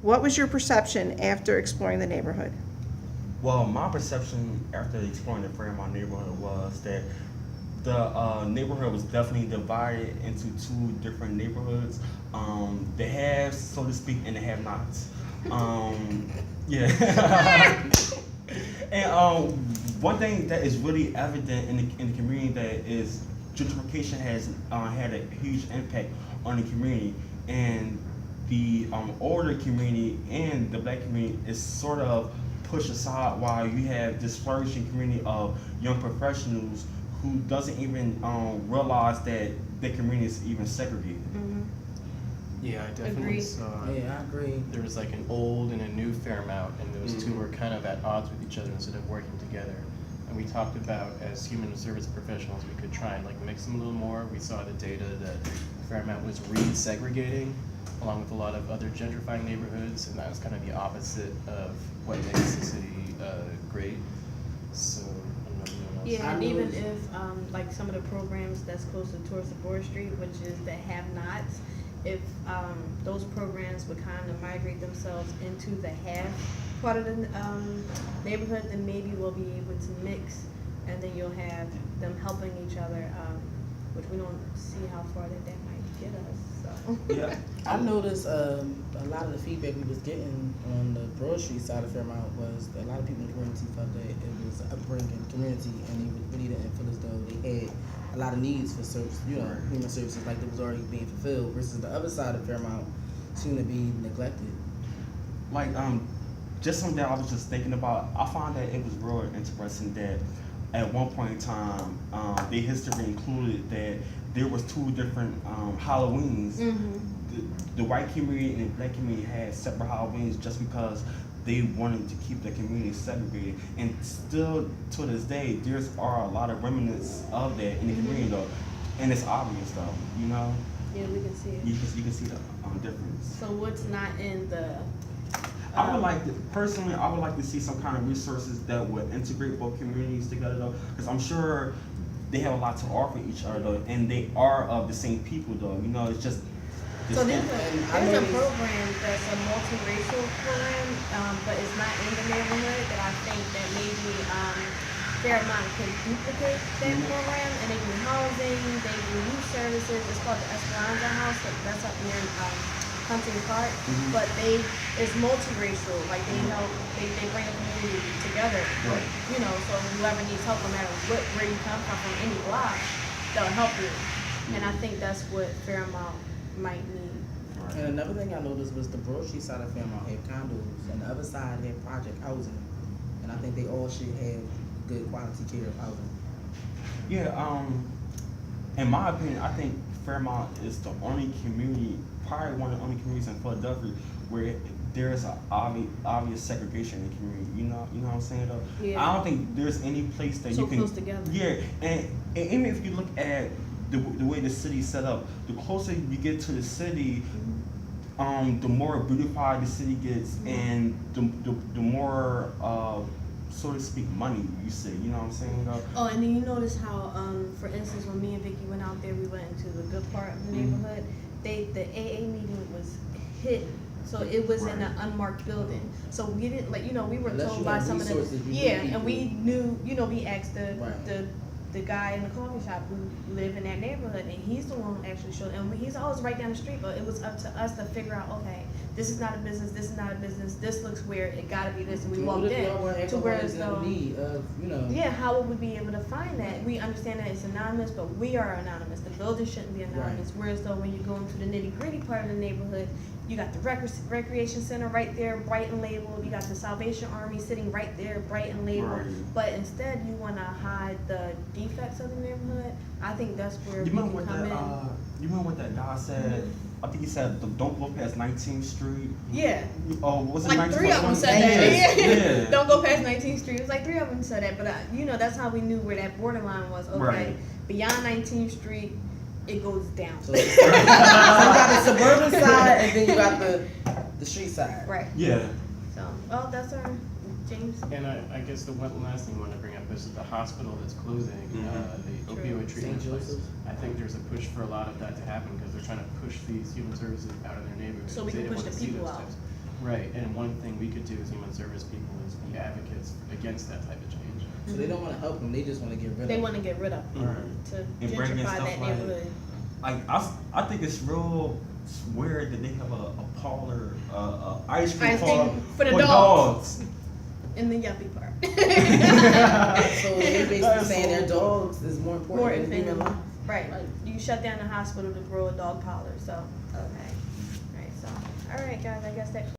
What was your perception after exploring the neighborhood? Well, my perception after exploring the Fairmount neighborhood was that the neighborhood was definitely divided into two different neighborhoods, the haves, so to speak, and the have-nots. Yeah. And one thing that is really evident in the community that is gentrification has had a huge impact on the community, and the older community and the black community is sort of pushed aside while you have this flourishing community of young professionals who doesn't even realize that their community is even segregated. Mm-hmm. Yeah, I definitely Agreed. saw. Yeah, I agree. There was like an old and a new Fairmount, and those two Mhm. were kind of at odds with each other instead of working together. And we talked about, as human service professionals, we could try and like mix them a little more. We saw the data that Fairmount was resegregating, along with a lot of other gentrifying neighborhoods, and that was kind of the opposite of what makes the city great. So, I don't know if anyone else. Yeah, I and know even it's- if, like some of the programs that's closer towards the Broad Street, which is the have-nots, if, those programs would kind of migrate themselves into the have part of the, neighborhood, then maybe we'll be able to mix, and then you'll have them helping each other, which we don't see how far that might get us, so. Yeah. I noticed a lot of the feedback we was getting on the Broad Street side of Fairmount was that a lot of people in the community felt that it was a upbringing community, and they really didn't feel as though they had a lot of needs for service, Right. human services like that was already being fulfilled. Versus the other side of Fairmount seemed to be neglected. Like just something that I was just thinking about. I found that it was real interesting that at one point in time, the history included that there was two different Halloweens. Mm-hmm. The white community and the black community had separate Halloweens just because they wanted to keep the community segregated. And still to this day, there's are a lot of remnants of that in the community though, and it's obvious though. You know, Yeah, we can see you it. can see the difference. So what's not in the, I would like to, personally, I would like to see some kind of resources that would integrate both communities together though, because I'm sure they have a lot to offer each other though, and they are of the same people though, you know, it's just. so there's I a noticed- program that's a multiracial program, but it's not in the neighborhood, that I think that maybe, Fairmont could duplicate that program, and they do housing, they do youth services, it's called the Esperanza House, that's up near, Hunting Park, Mhm. but it's multiracial, like they bring the community together. Right. You know, so whoever needs help, no matter where you come from any block, they'll help you. And I think that's what Fairmont might need. And another thing I noticed was the Broad Street side of Fairmount had condos, and the other side had project housing. And I think they all should have good quality care of housing. Yeah, in my opinion, I think Fairmount is the only community, probably one of the only communities in Philadelphia where there is an obvious segregation in the community. You know what I'm saying though. Yeah. I don't think there's any place that So you can. close together. Yeah, and even if you look at the way the city's set up, the closer you get to the city, the more beautified the city gets, and the more so to speak money you see. You know what I'm saying though. Oh, and then you notice how, for instance, when me and Vicky went out there, we went into the good part of the neighborhood. The AA meeting was hidden, so it was in an unmarked building. So we didn't we were Unless told you by have some of the resources, you yeah, need and we people. knew, we asked Right. the guy in the coffee shop who lived in that neighborhood, and he's the one who actually showed. And he's always right down the street, but it was up to us to figure out, okay, this is not a business, this is not a business, this looks weird, it gotta be this, and we walked in to where it's no. need of, Yeah, how would we be able to find that? We understand that it's anonymous, but we are anonymous. The building shouldn't be anonymous. Whereas though when you go into the nitty gritty part of the neighborhood, you got the recreation center right there, bright and labeled. You got the Salvation Army sitting right there, bright and labeled. Right. But instead, you want to hide the defects of the neighborhood. I think that's where You we remember can what come that? in. You remember what that guy said? I think he said, "Don't go past 19th Street." Yeah. Oh, was it Like 19th? 3 of them said Yes, that. yeah. Don't go past 19th Street. It was like 3 of them said that, but that's how we knew where that borderline was. Okay, Right. beyond 19th Street, it goes down. So, so you got the suburban side, and then you got the street side. Right. Yeah. So, well, that's our James. And I guess the one last thing I want to bring up is the hospital that's closing, the True. opioid treatment St. place. Joseph's. I think there's a push for a lot of that to happen because they're trying to push these human services out of their neighborhoods. So we They can didn't push want the to see people those out. types. Right, and one thing we could do as human service people is be advocates against that type of change. So they don't wanna help them, they just wanna get rid of They them. wanna get rid of them, Mhm. to And bring in gentrify stuff that like- neighborhood. Like I think it's real weird that they have a parlor, ice cream Ice cream parlor for the dogs. In the yuppie part. So they basically That is saying so their dogs is more More important than human life. Right, you shut down the hospital to grow a dog parlor, so, okay. Alright, so, alright guys, I guess that